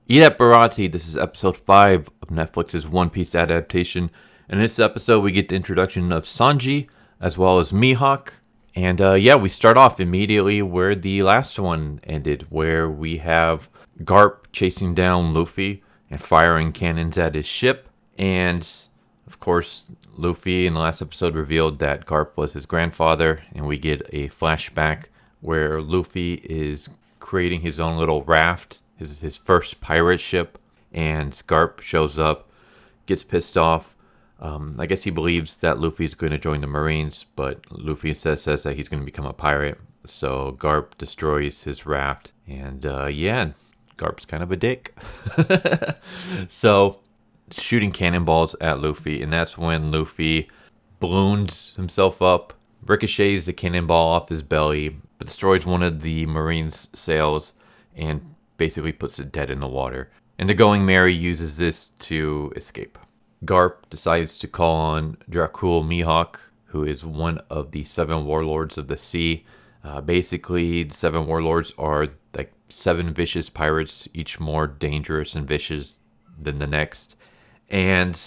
Eat at Baratie. This is episode 5 of Netflix's One Piece adaptation. In this episode, we get the introduction of Sanji as well as Mihawk. And we start off immediately where the last one ended, where we have Garp chasing down Luffy and firing cannons at his ship. And of course, Luffy in the last episode revealed that Garp was his grandfather, and we get a flashback where Luffy is creating his own little raft, his first pirate ship, and Garp shows up, gets pissed off. I guess he believes that Luffy's going to join the Marines, but Luffy says that he's going to become a pirate. So Garp destroys his raft, and Garp's kind of a dick. So shooting cannonballs at Luffy, and that's when Luffy balloons himself up, ricochets the cannonball off his belly, but destroys one of the Marines' sails, and basically puts it dead in the water. And the Going Merry uses this to escape. Garp decides to call on Dracul Mihawk, who is one of the 7 warlords of the sea. Basically, the 7 warlords are like 7 vicious pirates, each more dangerous and vicious than the next. And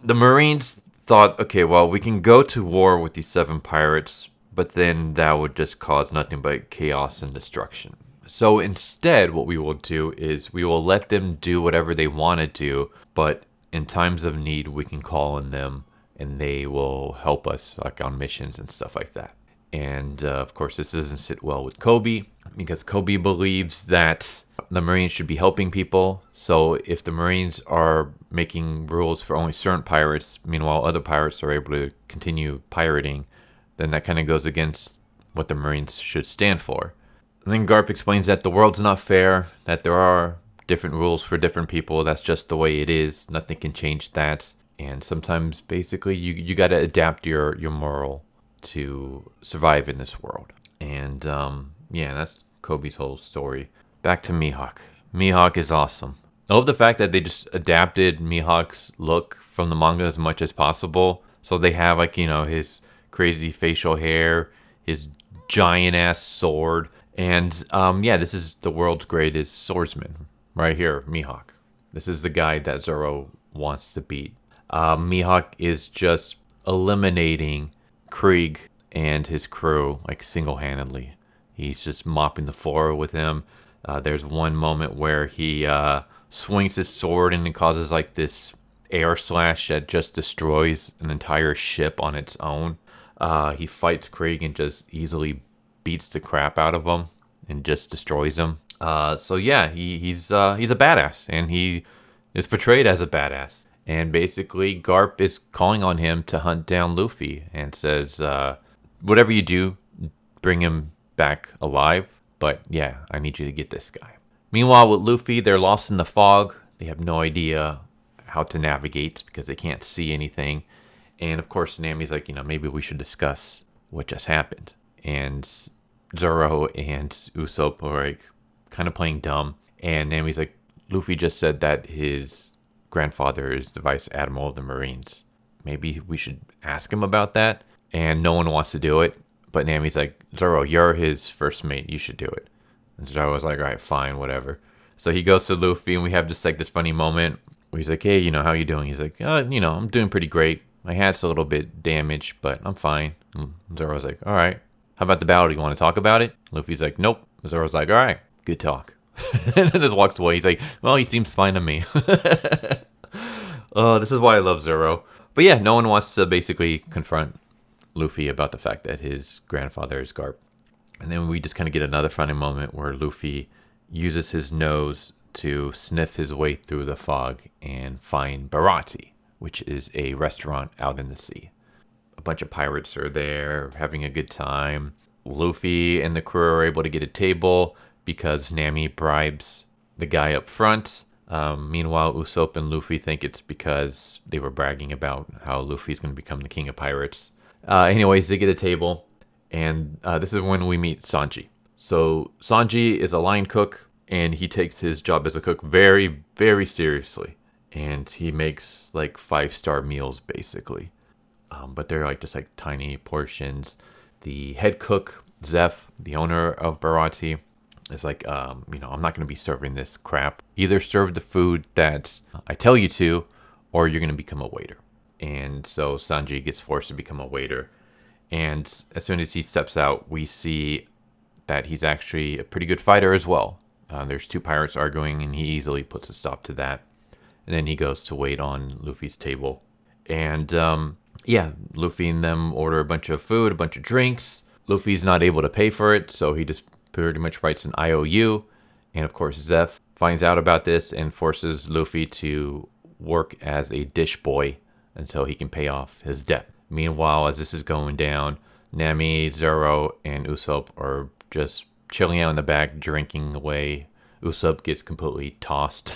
the Marines thought, okay, well, we can go to war with these 7 pirates, but then that would just cause nothing but chaos and destruction. So instead, what we will do is we will let them do whatever they want to do, but in times of need, we can call on them and they will help us like on missions and stuff like that. And of course, this doesn't sit well with Kobe, because Kobe believes that the Marines should be helping people. So if the Marines are making rules for only certain pirates, meanwhile other pirates are able to continue pirating, then that kind of goes against what the Marines should stand for. And then Garp explains that the world's not fair, that there are different rules for different people. That's just the way it is. Nothing can change that. And sometimes, basically, you got to adapt your moral to survive in this world. And, that's Kobe's whole story. Back to Mihawk. Mihawk is awesome. I love the fact that they just adapted Mihawk's look from the manga as much as possible. So they have, his crazy facial hair, his giant-ass sword. And, this is the world's greatest swordsman right here, Mihawk. This is the guy that Zoro wants to beat. Mihawk is just eliminating Krieg and his crew, single-handedly. He's just mopping the floor with him. There's one moment where he swings his sword and it causes, this air slash that just destroys an entire ship on its own. He fights Krieg and just easily beats the crap out of him and just destroys him. He's a badass, and he is portrayed as a badass. And basically, Garp is calling on him to hunt down Luffy and says, whatever you do, bring him back alive. But yeah, I need you to get this guy. Meanwhile, with Luffy, they're lost in the fog. They have no idea how to navigate because they can't see anything. And of course, Nami's like, maybe we should discuss what just happened. And Zoro and Usopp are kind of playing dumb. And Nami's like, Luffy just said that his grandfather is the vice admiral of the Marines. Maybe we should ask him about that. And no one wants to do it. But Nami's like, Zoro, you're his first mate. You should do it. And Zoro was like, all right, fine, whatever. So he goes to Luffy, and we have just this funny moment where he's like, hey, how you doing? He's like, I'm doing pretty great. My hat's a little bit damaged, but I'm fine. And Zoro's like, all right. How about the battle? Do you want to talk about it? Luffy's like, nope. Zoro's like, all right, good talk. And then just walks away. He's like, well, he seems fine to me. This is why I love Zoro. But yeah, no one wants to basically confront Luffy about the fact that his grandfather is Garp. And then we just kind of get another funny moment where Luffy uses his nose to sniff his way through the fog and find Baratie, which is a restaurant out in the sea. A bunch of pirates are there having a good time. Luffy and the crew are able to get a table because Nami bribes the guy up front. Meanwhile, Usopp and Luffy think it's because they were bragging about how Luffy's going to become the king of pirates. Anyways, they get a table, and this is when we meet Sanji. So Sanji is a line cook, and he takes his job as a cook very, very seriously. And he makes 5-star meals, basically. But they're just tiny portions. The head cook, Zeph, the owner of Baratie, It's like, I'm not going to be serving this crap. Either serve the food that I tell you to, or you're going to become a waiter. And so Sanji gets forced to become a waiter. And as soon as he steps out, we see that he's actually a pretty good fighter as well. There's two pirates arguing, and he easily puts a stop to that. And then he goes to wait on Luffy's table. And Luffy and them order a bunch of food, a bunch of drinks. Luffy's not able to pay for it, so he just pretty much writes an IOU. And of course, Zeph finds out about this and forces Luffy to work as a dish boy until he can pay off his debt. Meanwhile, as this is going down, Nami, Zoro, and Usopp are just chilling out in the back, drinking away. Usopp gets completely tossed.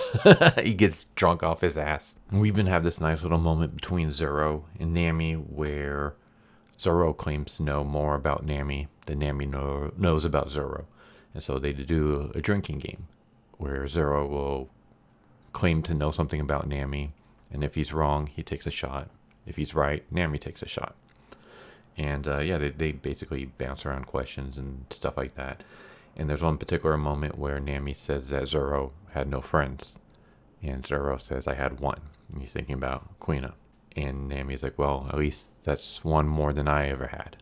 He gets drunk off his ass. We even have this nice little moment between Zoro and Nami where Zoro claims to know more about Nami than Nami knows about Zoro. And so they do a drinking game where Zoro will claim to know something about Nami. And if he's wrong, he takes a shot. If he's right, Nami takes a shot. And they basically bounce around questions and stuff like that. And there's one particular moment where Nami says that Zoro had no friends. And Zoro says, I had one. And he's thinking about Kuina. And Nami's like, well, at least that's one more than I ever had.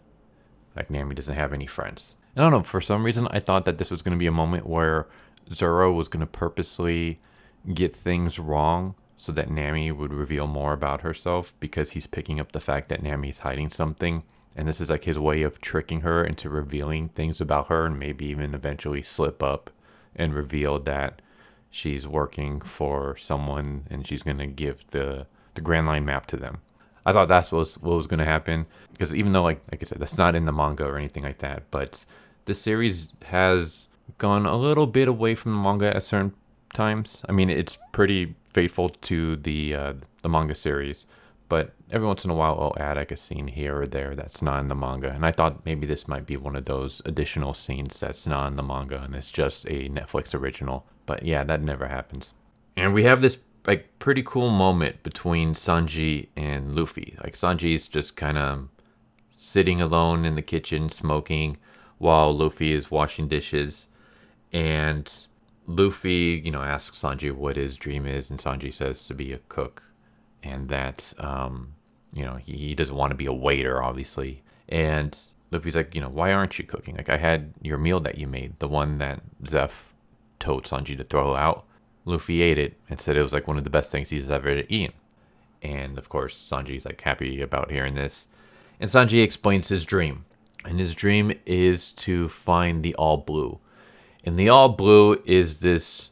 Like, Nami doesn't have any friends. And I don't know, for some reason, I thought that this was going to be a moment where Zoro was going to purposely get things wrong so that Nami would reveal more about herself, because he's picking up the fact that Nami's hiding something. And this is like his way of tricking her into revealing things about her, and maybe even eventually slip up and reveal that she's working for someone and she's going to give the Grand Line map to them. I thought that's what was going to happen, because even though, like I said, that's not in the manga or anything like that, but this series has gone a little bit away from the manga at certain times. I mean, it's pretty faithful to the manga series, but every once in a while I'll add like a scene here or there that's not in the manga. And I thought maybe this might be one of those additional scenes that's not in the manga and it's just a Netflix original. But yeah, that never happens. And we have this like pretty cool moment between Sanji and Luffy. Like, Sanji's just kind of sitting alone in the kitchen smoking while Luffy is washing dishes. And Luffy, asks Sanji what his dream is, and Sanji says to be a cook. And that, he doesn't want to be a waiter, obviously. And Luffy's like, why aren't you cooking? Like, I had your meal that you made, the one that Zeph told Sanji to throw out. Luffy ate it and said it was like one of the best things he's ever eaten. And of course, Sanji's like happy about hearing this. And Sanji explains his dream. And his dream is to find the All Blue. And the All Blue is this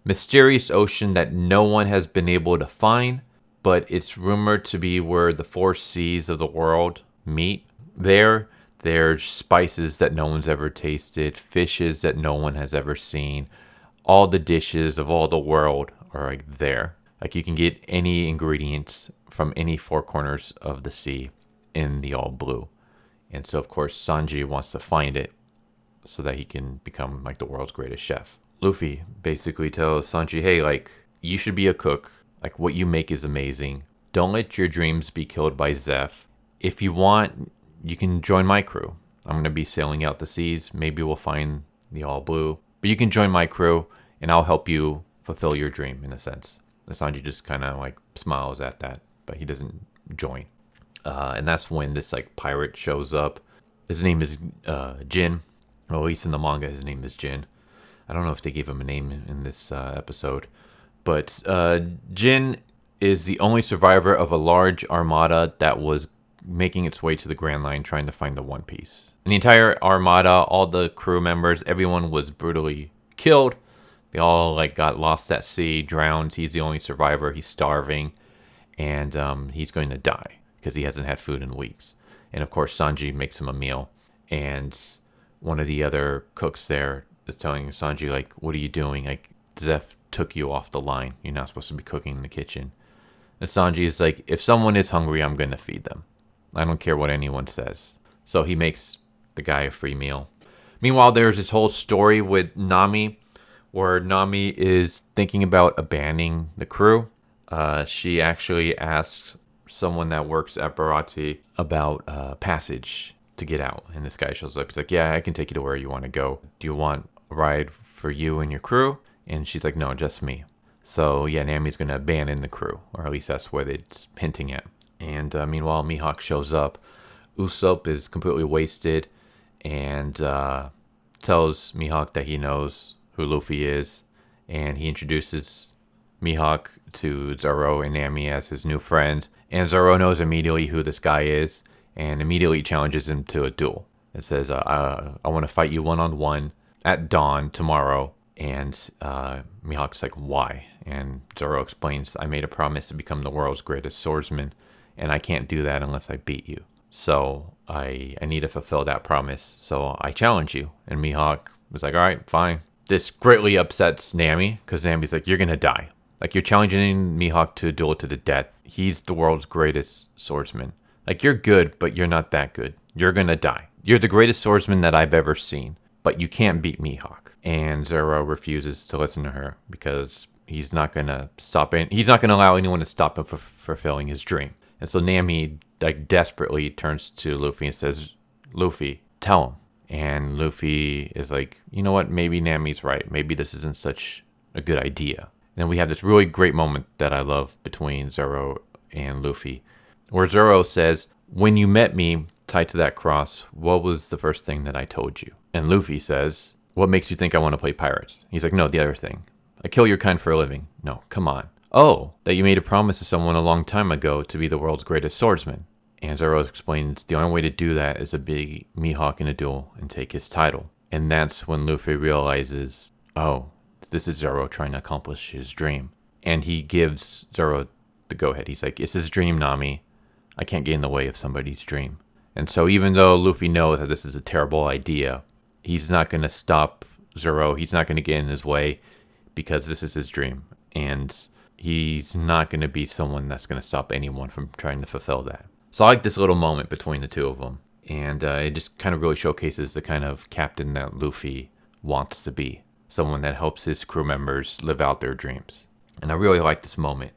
mysterious ocean that no one has been able to find, but it's rumored to be where the four seas of the world meet. There's spices that no one's ever tasted, fishes that no one has ever seen. All the dishes of all the world are like there. Like, you can get any ingredients from any four corners of the sea in the All Blue. And so, of course, Sanji wants to find it so that he can become like the world's greatest chef. Luffy basically tells Sanji, hey, like, you should be a cook. Like, what you make is amazing. Don't let your dreams be killed by Zeph. If you want, you can join my crew. I'm going to be sailing out the seas. Maybe we'll find the All Blue. But you can join my crew, and I'll help you fulfill your dream, in a sense. And Sanji just kind of like smiles at that, but he doesn't join. And that's when this like pirate shows up. His name is Jin. Or at least in the manga, his name is Jin. I don't know if they gave him a name in this episode. But Jin is the only survivor of a large armada that was making its way to the Grand Line trying to find the One Piece. And the entire armada, all the crew members, everyone was brutally killed. They all like got lost at sea, drowned. He's the only survivor. He's starving. And he's going to die because he hasn't had food in weeks. And of course, Sanji makes him a meal. And one of the other cooks there is telling Sanji, like, what are you doing? Like, Zeph took you off the line. You're not supposed to be cooking in the kitchen. And Sanji is like, if someone is hungry, I'm going to feed them. I don't care what anyone says. So he makes the guy a free meal. Meanwhile, there's this whole story with Nami, where Nami is thinking about abandoning the crew. She actually asks someone that works at Baratie about passage to get out. And this guy shows up. He's like, yeah, I can take you to where you want to go. Do you want a ride for you and your crew? And she's like, no, just me. So yeah, Nami's going to abandon the crew, or at least that's what it's hinting at. And meanwhile, Mihawk shows up. Usopp is completely wasted and tells Mihawk that he knows who Luffy is. And he introduces Mihawk to Zoro and Nami as his new friend. And Zoro knows immediately who this guy is and immediately challenges him to a duel. It says, I want to fight you one-on-one at dawn tomorrow. And Mihawk's like, why? And Zoro explains, I made a promise to become the world's greatest swordsman, and I can't do that unless I beat you. So I need to fulfill that promise. So I challenge you. And Mihawk was like, all right, fine. This greatly upsets Nami, because Nami's like, you're going to die. Like, you're challenging Mihawk to a duel to the death. He's the world's greatest swordsman. Like, you're good, but you're not that good. You're going to die. You're the greatest swordsman that I've ever seen, but you can't beat Mihawk. And Zoro refuses to listen to her because he's not going to stop it. He's not going to allow anyone to stop him from fulfilling his dream. And so Nami, like, desperately turns to Luffy and says, Luffy, tell him. And Luffy is like, you know what? Maybe Nami's right. Maybe this isn't such a good idea. And then we have this really great moment that I love between Zoro and Luffy, where Zoro says, when you met me tied to that cross, what was the first thing that I told you? And Luffy says, what makes you think I want to play pirates? He's like, no, the other thing. I kill your kind for a living. No, come on. Oh, that you made a promise to someone a long time ago to be the world's greatest swordsman. And Zoro explains the only way to do that is to beat Mihawk in a duel and take his title. And that's when Luffy realizes, oh, this is Zoro trying to accomplish his dream. And he gives Zoro the go-ahead. He's like, it's his dream, Nami. I can't get in the way of somebody's dream. And so even though Luffy knows that this is a terrible idea, he's not going to stop Zoro. He's not going to get in his way because this is his dream. And he's not going to be someone that's going to stop anyone from trying to fulfill that. So I like this little moment between the two of them. And it just kind of really showcases the kind of captain that Luffy wants to be. Someone that helps his crew members live out their dreams. And I really like this moment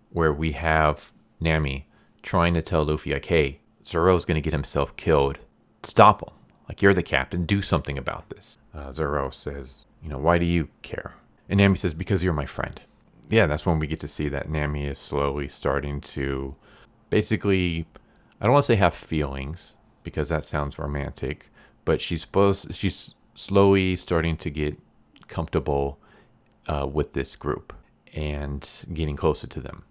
where we have Nami trying to tell Luffy, like, hey, Zoro's going to get himself killed. Stop him. Like, you're the captain. Do something about this. Zoro says, you know, why do you care? And Nami says, because you're my friend. Yeah, that's when we get to see that Nami is slowly starting to basically, I don't want to say have feelings, because that sounds romantic, but she's slowly starting to get comfortable with this group and getting closer to them.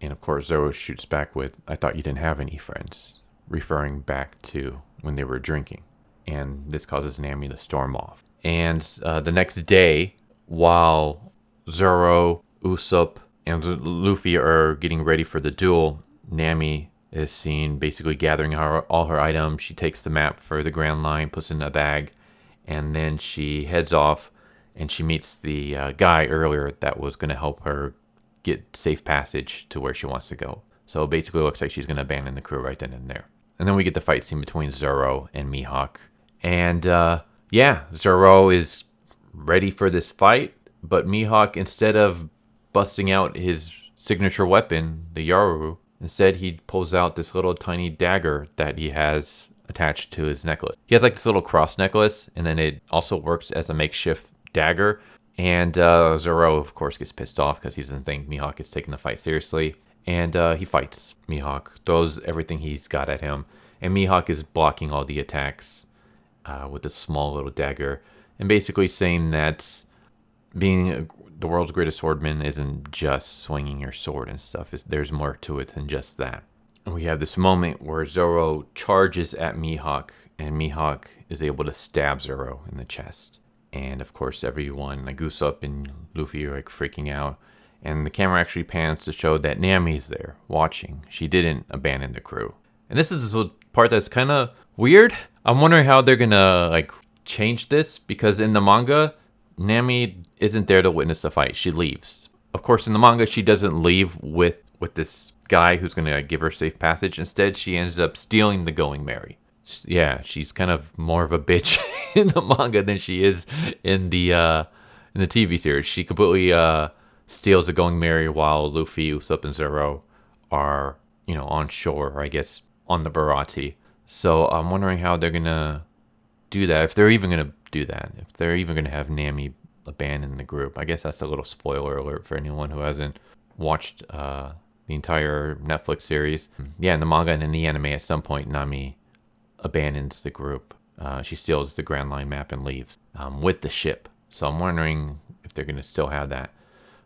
And of course, Zoro shoots back with, I thought you didn't have any friends, referring back to when they were drinking. And this causes Nami to storm off. And the next day, while Zoro, Usopp, and Luffy are getting ready for the duel, Nami is seen basically gathering all her items. She takes the map for the Grand Line, puts it in a bag, and then she heads off and she meets the guy earlier that was going to help her get safe passage to where she wants to go. So basically it looks like she's going to abandon the crew right then and there. And then we get the fight scene between Zoro and Mihawk. And yeah, Zoro is ready for this fight, but Mihawk, instead of busting out his signature weapon, the Yaru, instead he pulls out this little tiny dagger that he has attached to his necklace. He has like this little cross necklace, and then it also works as a makeshift dagger. And Zoro, of course, gets pissed off because he doesn't think Mihawk is taking the fight seriously. And he fights Mihawk, throws everything he's got at him. And Mihawk is blocking all the attacks with this small little dagger. And basically saying that being the world's greatest swordman isn't just swinging your sword and stuff. There's more to it than just that. And we have this moment where Zoro charges at Mihawk, and Mihawk is able to stab Zoro in the chest. And of course, everyone, like Usopp and Luffy, are like freaking out. And the camera actually pans to show that Nami's there, watching. She didn't abandon the crew. And this is the part that's kind of weird. I'm wondering how they're gonna like change this, because in the manga, Nami isn't there to witness the fight. She leaves. Of course, in the manga, she doesn't leave with this guy who's gonna give her safe passage. Instead, she ends up stealing the Going Merry. Yeah, she's kind of more of a bitch in the manga than she is in the TV series. She completely steals the Going Merry while Luffy, Usopp, and Zoro are, you know, on shore, or I guess on the Baratie. So I'm wondering how they're gonna do that, if they're even gonna do that. If they're even going to have Nami abandon the group. I guess that's a little spoiler alert for anyone who hasn't watched the entire Netflix series. Yeah, in the manga and in the anime, at some point, Nami abandons the group. She steals the Grand Line map and leaves with the ship. So I'm wondering if they're going to still have that.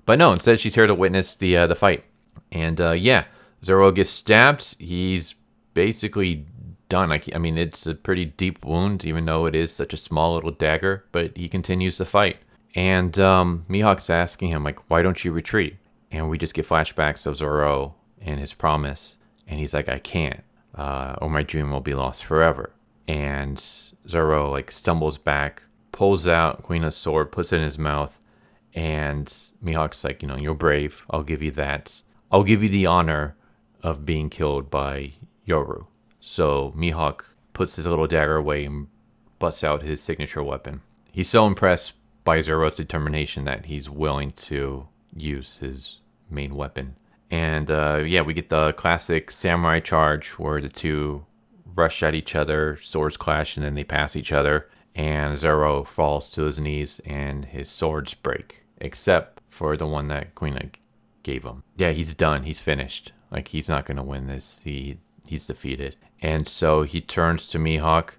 But no, instead she's here to witness the fight. And yeah, Zoro gets stabbed. He's basically done. I mean, it's a pretty deep wound, even though it is such a small little dagger. But he continues to fight. And Mihawk's asking him, like, why don't you retreat? And we just get flashbacks of Zoro and his promise. And he's like, I can't, or my dream will be lost forever. And Zoro, like, stumbles back, pulls out Kuina's sword, puts it in his mouth. And Mihawk's like, you know, you're brave. I'll give you that. I'll give you the honor of being killed by Yoru. So Mihawk puts his little dagger away and busts out his signature weapon. He's so impressed by Zoro's determination that he's willing to use his main weapon. And yeah, we get the classic samurai charge where the two rush at each other, swords clash, and then they pass each other. And Zoro falls to his knees and his swords break, except for the one that Kuina gave him. Yeah, he's done. He's finished. Like, he's not going to win this. He's defeated. And so he turns to Mihawk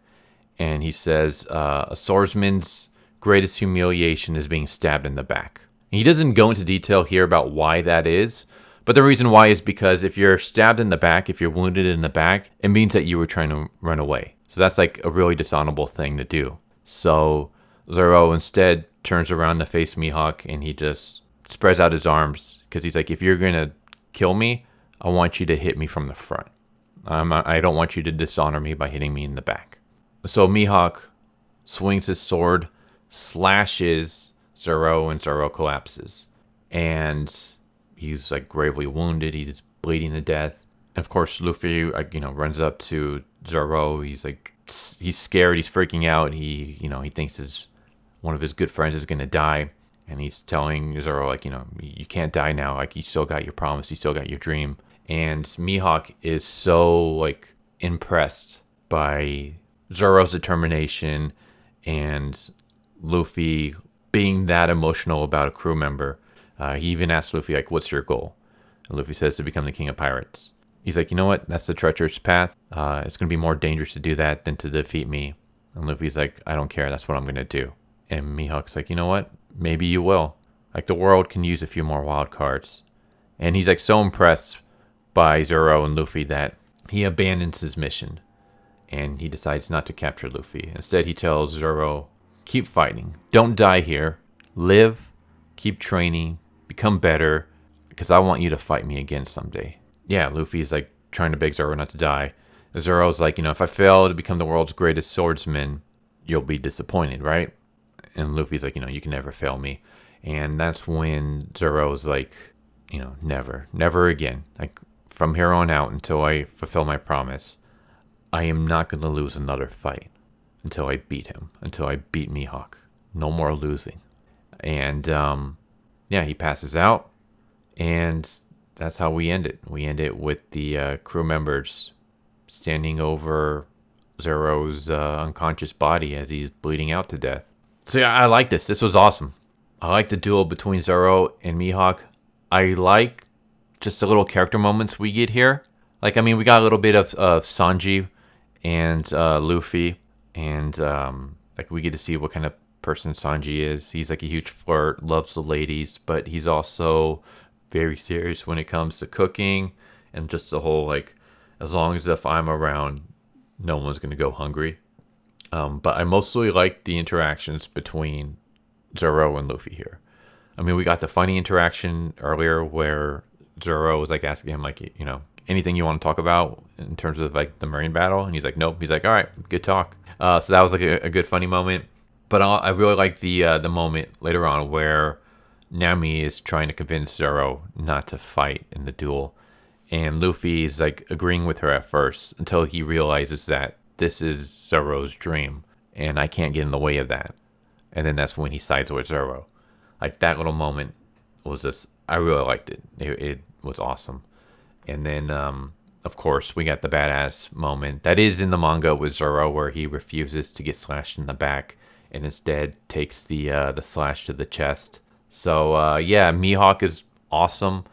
and he says, a swordsman's greatest humiliation is being stabbed in the back. He doesn't go into detail here about why that is, but the reason why is because if you're stabbed in the back, if you're wounded in the back, it means that you were trying to run away. So that's like a really dishonorable thing to do. So Zoro instead turns around to face Mihawk and he just spreads out his arms because he's like, if you're going to kill me, I want you to hit me from the front. I don't want you to dishonor me by hitting me in the back. So Mihawk swings his sword, slashes Zoro, and Zoro collapses. And he's like gravely wounded. He's bleeding to death. And of course, Luffy, runs up to Zoro. He's like, he's scared. He's freaking out. He thinks one of his good friends is going to die. And he's telling Zoro, like, you can't die now. Like, you still got your promise. You still got your dream. And Mihawk is so, like, impressed by Zoro's determination and Luffy being that emotional about a crew member. He even asks Luffy, like, what's your goal? And Luffy says to become the king of pirates. He's like, you know what? That's the treacherous path. It's going to be more dangerous to do that than to defeat me. And Luffy's like, I don't care. That's what I'm going to do. And Mihawk's like, you know what? Maybe you will. Like, the world can use a few more wild cards. And he's, like, so impressed by Zoro and Luffy that he abandons his mission. And he decides not to capture Luffy. Instead, he tells Zoro, keep fighting. Don't die here. Live. Keep training. Become better. Because I want you to fight me again someday. Yeah, Luffy's, like, trying to beg Zoro not to die. Zoro's like, if I fail to become the world's greatest swordsman, you'll be disappointed, right? And Luffy's like, you can never fail me. And that's when Zoro's like, never again. Like, from here on out until I fulfill my promise, I am not going to lose another fight until I beat him, until I beat Mihawk. No more losing. And, yeah, he passes out. And that's how we end it. We end it with the crew members standing over Zoro's unconscious body as he's bleeding out to death. So yeah, I like this. This was awesome. I like the duel between Zoro and Mihawk. I like just the little character moments we get here. Like, we got a little bit of Sanji and Luffy. And, like, we get to see what kind of person Sanji is. He's, like, a huge flirt, loves the ladies. But he's also very serious when it comes to cooking. And just the whole, like, as long as if I'm around, no one's going to go hungry. But I mostly like the interactions between Zoro and Luffy here. We got the funny interaction earlier where Zoro was like asking him, like, anything you want to talk about in terms of like the marine battle, and he's like, nope. He's like, all right, good talk. So that was like a good funny moment. But I really like the moment later on where Nami is trying to convince Zoro not to fight in the duel, and Luffy is like agreeing with her at first until he realizes that this is Zoro's dream, and I can't get in the way of that. And then that's when he sides with Zoro. Like, that little moment was just, I really liked it. It was awesome. And then, of course, we got the badass moment that is in the manga with Zoro where he refuses to get slashed in the back and instead takes the slash to the chest. So yeah, Mihawk is awesome.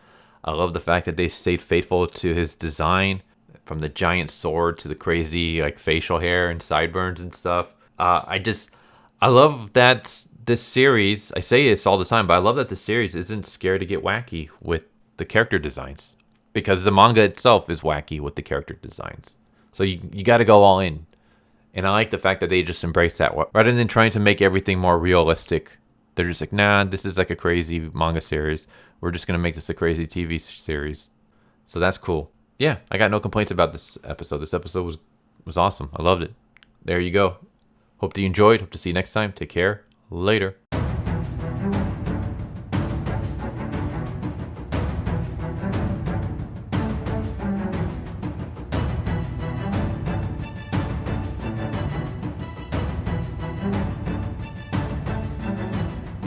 I love the fact that they stayed faithful to his design, from the giant sword to the crazy like facial hair and sideburns and stuff. I love that this series, I say this all the time, but I love that the series isn't scared to get wacky with the character designs, because the manga itself is wacky with the character designs. So you got to go all in. And I like the fact that they just embrace that. Rather than trying to make everything more realistic, they're just like, nah, this is like a crazy manga series. We're just going to make this a crazy TV series. So that's cool. Yeah, I got no complaints about this episode. This episode was awesome. I loved it. There you go. Hope that you enjoyed. Hope to see you next time. Take care. Later.